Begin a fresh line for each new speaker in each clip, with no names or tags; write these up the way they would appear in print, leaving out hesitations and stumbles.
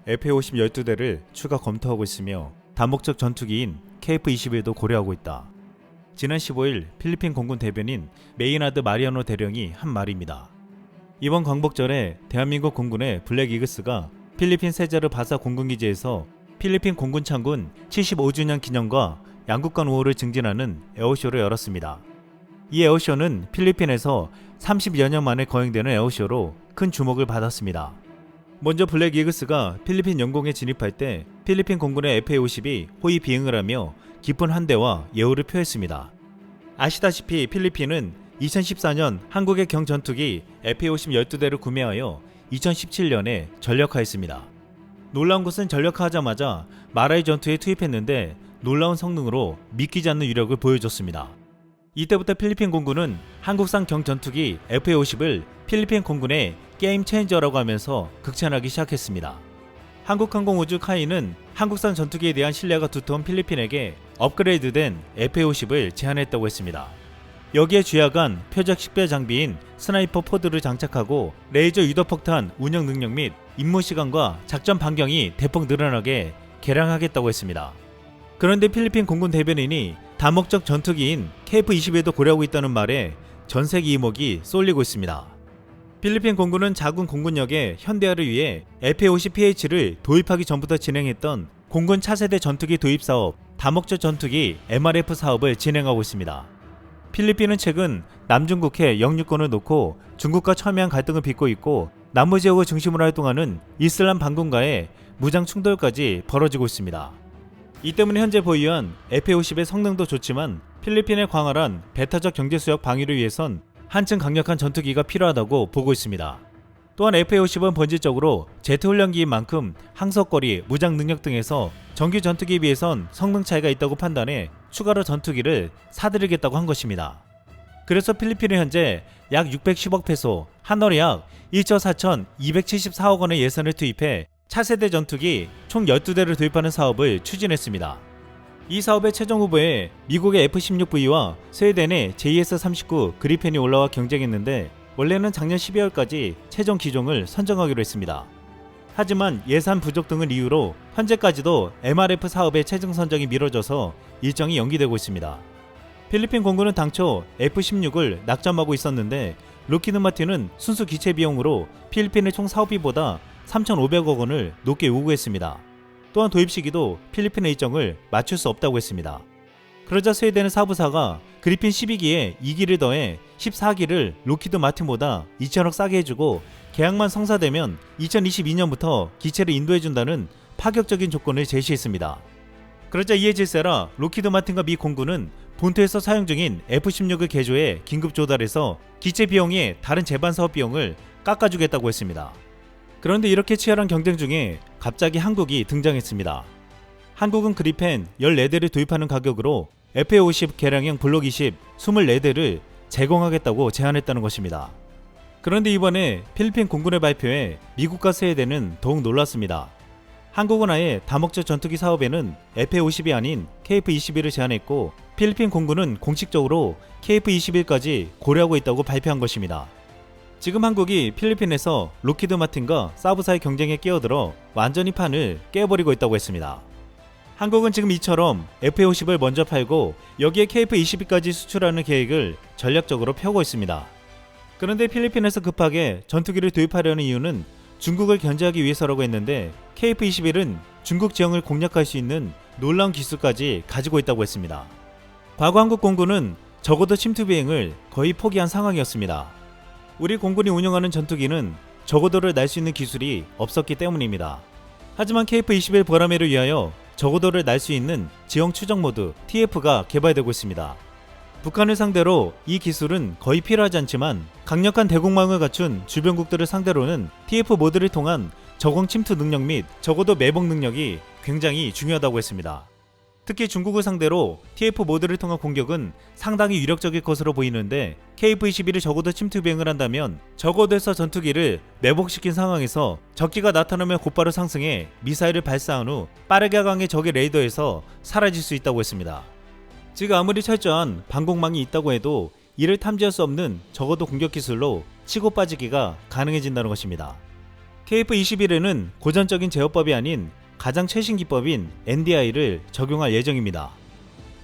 FA-50 12대를 추가 검토하고 있으며 다목적 전투기인 KF-21도 고려하고 있다. 지난 15일 필리핀 공군 대변인 메이나드 마리아노 대령이 한 말입니다. 이번 광복절에 대한민국 공군의 블랙 이글스가 필리핀 세자르 바사 공군기지에서 필리핀 공군 창군 75주년 기념과 양국 간 우호를 증진하는 에어쇼를 열었습니다. 이 에어쇼는 필리핀에서 30여 년 만에 거행되는 에어쇼로 큰 주목을 받았습니다. 먼저 블랙 이글스가 필리핀 영공에 진입할 때 필리핀 공군의 FA-50이 호위 비행을 하며 깊은 환대와 예우를 표했습니다. 아시다시피 필리핀은 2014년 한국의 경전투기 FA-50 12대를 구매하여 2017년에 전력화했습니다. 놀라운 것은 전력화하자마자 마라이 전투에 투입했는데 놀라운 성능으로 믿기지 않는 위력을 보여줬습니다. 이때부터 필리핀 공군은 한국산 경전투기 FA-50을 필리핀 공군의 게임 체인저라고 하면서 극찬하기 시작했습니다. 한국항공우주 카이는 한국산 전투기에 대한 신뢰가 두터운 필리핀에게 업그레이드된 FA-50을 제안했다고 했습니다. 여기에 주야간 표적 식별 장비인 스나이퍼 포드를 장착하고 레이저 유도폭탄 운영 능력 및 임무 시간과 작전 반경이 대폭 늘어나게 개량하겠다고 했습니다. 그런데 필리핀 공군 대변인이 다목적 전투기인 KF-21도 고려하고 있다는 말에 전세계 이목이 쏠리고 있습니다. 필리핀 공군은 자군 공군력의 현대화를 위해 FA-50PH를 도입하기 전부터 진행했던 공군 차세대 전투기 도입 사업, 다목적 전투기 MRF 사업을 진행하고 있습니다. 필리핀은 최근 남중국해 영유권을 놓고 중국과 첨예한 갈등을 빚고 있고 남부 지역을 중심으로 활동하는 이슬람 반군과의 무장 충돌까지 벌어지고 있습니다. 이 때문에 현재 보유한 FA-50의 성능도 좋지만 필리핀의 광활한 배타적 경제수역 방위를 위해선 한층 강력한 전투기가 필요하다고 보고 있습니다. 또한 FA-50은 본질적으로 제트 훈련기인 만큼 항속거리, 무장 능력 등에서 정규 전투기에 비해선 성능 차이가 있다고 판단해 추가로 전투기를 사들이겠다고 한 것입니다. 그래서 필리핀은 현재 약 610억 페소, 한월에 약 1조 4,274억 원의 예산을 투입해 차세대 전투기 총 12대를 도입하는 사업을 추진했습니다. 이 사업의 최종 후보에 미국의 F-16V와 스웨덴의 JS-39 그리펜이 올라와 경쟁했는데 원래는 작년 12월까지 최종 기종을 선정하기로 했습니다. 하지만 예산 부족 등을 이유로 현재까지도 MRF 사업의 최종 선정이 미뤄져서 일정이 연기되고 있습니다. 필리핀 공군은 당초 F-16을 낙점하고 있었는데 록히드 마틴은 순수 기체 비용으로 필리핀의 총 사업비보다 3,500억 원을 높게 요구했습니다. 또한 도입 시기도 필리핀의 일정을 맞출 수 없다고 했습니다. 그러자 스웨덴의 사부사가 그리핀 12기에 2기를 더해 14기를 록히드 마틴보다 2천억 싸게 해주고 계약만 성사되면 2022년부터 기체를 인도해준다는 파격적인 조건을 제시했습니다. 그러자 이에 질세라 록히드 마틴과 미 공군은 본토에서 사용 중인 F-16을 개조해 긴급 조달해서 기체 비용의 다른 제반 사업 비용을 깎아주겠다고 했습니다. 그런데 이렇게 치열한 경쟁 중에 갑자기 한국이 등장했습니다. 한국은 그리펜 14대를 도입하는 가격으로 FA-50 개량형 블록 20 24대를 제공하겠다고 제안했다는 것입니다. 그런데 이번에 필리핀 공군의 발표에 미국과 스웨덴은 더욱 놀랐습니다. 한국은 아예 다목적 전투기 사업에는 FA-50이 아닌 KF-21을 제안했고 필리핀 공군은 공식적으로 KF-21까지 고려하고 있다고 발표한 것입니다. 지금 한국이 필리핀에서 록히드 마틴과 사부사의 경쟁에 끼어들어 완전히 판을 깨버리고 있다고 했습니다. 한국은 지금 이처럼 FA-50을 먼저 팔고 여기에 KF-22까지 수출하는 계획을 전략적으로 펴고 있습니다. 그런데 필리핀에서 급하게 전투기를 도입하려는 이유는 중국을 견제하기 위해서라고 했는데 KF-21은 중국 지형을 공략할 수 있는 놀라운 기술까지 가지고 있다고 했습니다. 과거 한국 공군은 적어도 침투 비행을 거의 포기한 상황이었습니다. 우리 공군이 운영하는 전투기는 저고도를 날 수 있는 기술이 없었기 때문입니다. 하지만 KF-21 보라매를 위하여 저고도를 날 수 있는 지형 추적 모드 TF가 개발되고 있습니다. 북한을 상대로 이 기술은 거의 필요하지 않지만 강력한 대공망을 갖춘 주변국들을 상대로는 TF 모드를 통한 저공 침투 능력 및 저고도 매복 능력이 굉장히 중요하다고 했습니다. 특히 중국을 상대로 TF 모드를 통한 공격은 상당히 위력적일 것으로 보이는데 KF-21이 적어도 침투 비행을 한다면 저고도에서 전투기를 매복시킨 상황에서 적기가 나타나면 곧바로 상승해 미사일을 발사한 후 빠르게 강해 적의 레이더에서 사라질 수 있다고 했습니다. 즉 아무리 철저한 방공망이 있다고 해도 이를 탐지할 수 없는 저고도 공격 기술로 치고 빠지기가 가능해진다는 것입니다. KF-21에는 고전적인 제어법이 아닌 가장 최신 기법인 NDI를 적용할 예정입니다.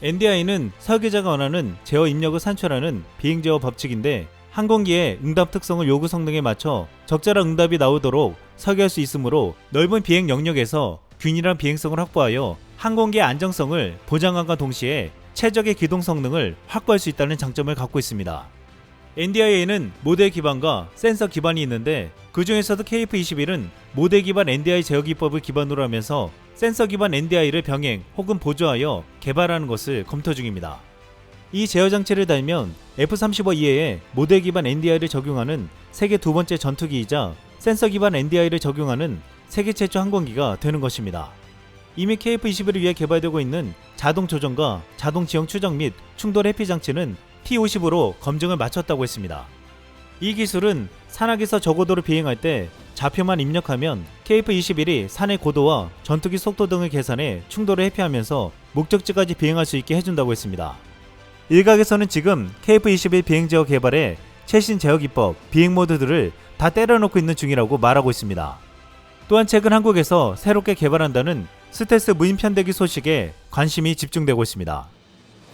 NDI는 설계자가 원하는 제어 입력을 산출하는 비행 제어 법칙인데 항공기의 응답 특성을 요구 성능에 맞춰 적절한 응답이 나오도록 설계할 수 있으므로 넓은 비행 영역에서 균일한 비행성을 확보하여 항공기의 안정성을 보장함과 동시에 최적의 기동 성능을 확보할 수 있다는 장점을 갖고 있습니다. NDI에는 모델 기반과 센서 기반이 있는데 그 중에서도 KF-21은 모델 기반 NDI 제어 기법을 기반으로 하면서 센서 기반 NDI를 병행 혹은 보조하여 개발하는 것을 검토 중입니다. 이 제어 장치를 달면 F-35 이외에 모델 기반 NDI를 적용하는 세계 두 번째 전투기이자 센서 기반 NDI를 적용하는 세계 최초 항공기가 되는 것입니다. 이미 KF-21을 위해 개발되고 있는 자동 조정과 자동 지형 추적 및 충돌 회피 장치는 T-50으로 검증을 마쳤다고 했습니다. 이 기술은 산악에서 저고도로 비행할 때 좌표만 입력하면 KF-21이 산의 고도와 전투기 속도 등을 계산해 충돌을 회피하면서 목적지까지 비행할 수 있게 해준다고 했습니다. 일각에서는 지금 KF-21 비행 제어 개발에 최신 제어 기법, 비행 모드들을 다 때려놓고 있는 중이라고 말하고 있습니다. 또한 최근 한국에서 새롭게 개발한다는 스텔스 무인 편대기 소식에 관심이 집중되고 있습니다.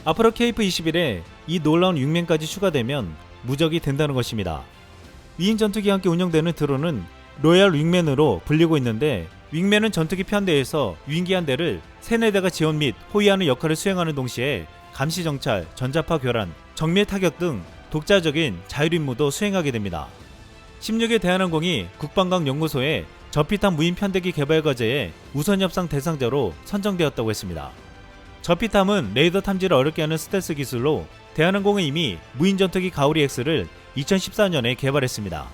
앞으로 KF-21에 이 놀라운 윙맨까지 추가되면 무적이 된다는 것입니다. 위인 전투기와 함께 운영되는 드론은 로얄 윙맨으로 불리고 있는데 윙맨은 전투기 편대에서 윙기 한 대를 3-4대가 지원 및 호위하는 역할을 수행하는 동시에 감시 정찰, 전자파 교란, 정밀 타격 등 독자적인 자율 임무도 수행하게 됩니다. 16일 대한항공이 국방과학연구소에 저피탐 무인 편대기 개발 과제에 우선 협상 대상자로 선정되었다고 했습니다. 저피탐은 레이더 탐지를 어렵게 하는 스텔스 기술로 대한항공은 이미 무인 전투기 가오리 X를 2014년에 개발했습니다.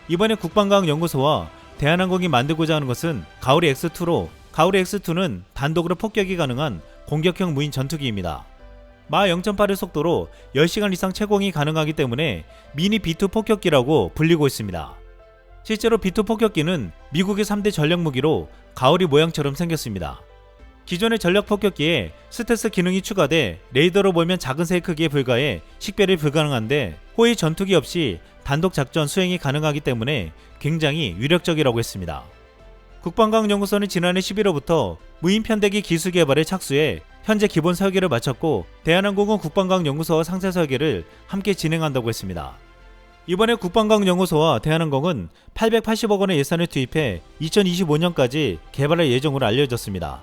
이번에 국방과학연구소와 대한항공이 만들고자 하는 것은 가오리 X2로 가오리 X2는 단독으로 폭격이 가능한 공격형 무인 전투기입니다. 마 0.8의 속도로 10시간 이상 채공이 가능하기 때문에 미니 B2 폭격기라고 불리고 있습니다. 실제로 B2 폭격기는 미국의 3대 전략 무기로 가오리 모양처럼 생겼습니다. 기존의 전략 폭격기에 스텔스 기능이 추가돼 레이더로 보면 작은 새 크기에 불과해 식별이 불가능한데 호위 전투기 없이 단독 작전 수행이 가능하기 때문에 굉장히 위력적이라고 했습니다. 국방과학연구소는 지난해 11월부터 무인 편대기 기술 개발에 착수해 현재 기본 설계를 마쳤고 대한항공은 국방과학연구소와 상세 설계를 함께 진행한다고 했습니다. 이번에 국방과학연구소와 대한항공은 880억 원의 예산을 투입해 2025년까지 개발할 예정으로 알려졌습니다.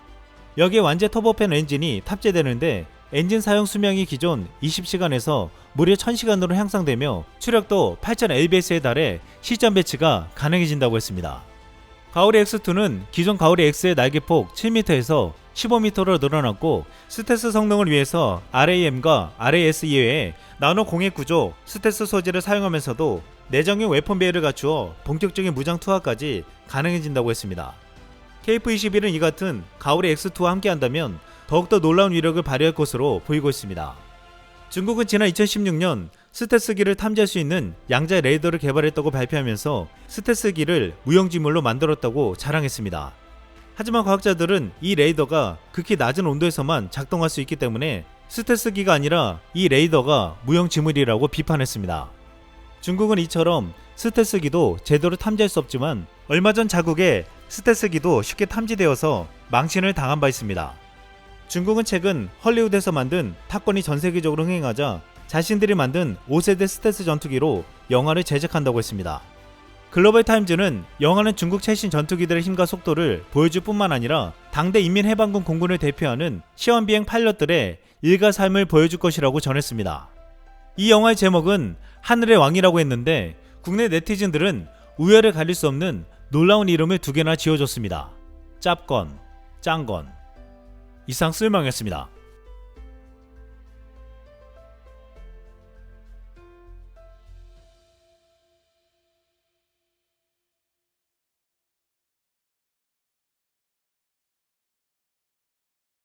여기에 완제 터보팬 엔진이 탑재되는데 엔진 사용 수명이 기존 20시간에서 무려 1000시간으로 향상되며 추력도 8000lbs에 달해 시점 배치가 가능해진다고 했습니다. 가오리 X2는 기존 가오리 X의 날개폭 7m에서 15m로 늘어났고 스텔스 성능을 위해서 RAM과 RAS 이외에 나노 공획 구조 스텔스 소재를 사용하면서도 내장형 웨폰 베이를 갖추어 본격적인 무장 투하까지 가능해진다고 했습니다. KF-21은 이 같은 가오리 X2와 함께한다면 더욱더 놀라운 위력을 발휘할 것으로 보이고 있습니다. 중국은 지난 2016년 스텔스기를 탐지할 수 있는 양자 레이더를 개발했다고 발표하면서 스텔스기를 무용지물로 만들었다고 자랑했습니다. 하지만 과학자들은 이 레이더가 극히 낮은 온도에서만 작동할 수 있기 때문에 스텔스기가 아니라 이 레이더가 무용지물이라고 비판했습니다. 중국은 이처럼 스텔스기도 제대로 탐지할 수 없지만 얼마 전 자국에 스텔스기도 쉽게 탐지되어서 망신을 당한 바 있습니다. 중국은 최근 헐리우드에서 만든 탑건이 전 세계적으로 흥행하자 자신들이 만든 5세대 스텔스 전투기로 영화를 제작한다고 했습니다. 글로벌 타임즈는 영화는 중국 최신 전투기들의 힘과 속도를 보여줄 뿐만 아니라 당대 인민해방군 공군을 대표하는 시험비행 파일럿들의 일과 삶을 보여줄 것이라고 전했습니다. 이 영화의 제목은 하늘의 왕이라고 했는데 국내 네티즌들은 우열을 가릴 수 없는 놀라운 이름을 2개나 지어줬습니다. 짭건, 짱건. 이상 쓸망이었습니다.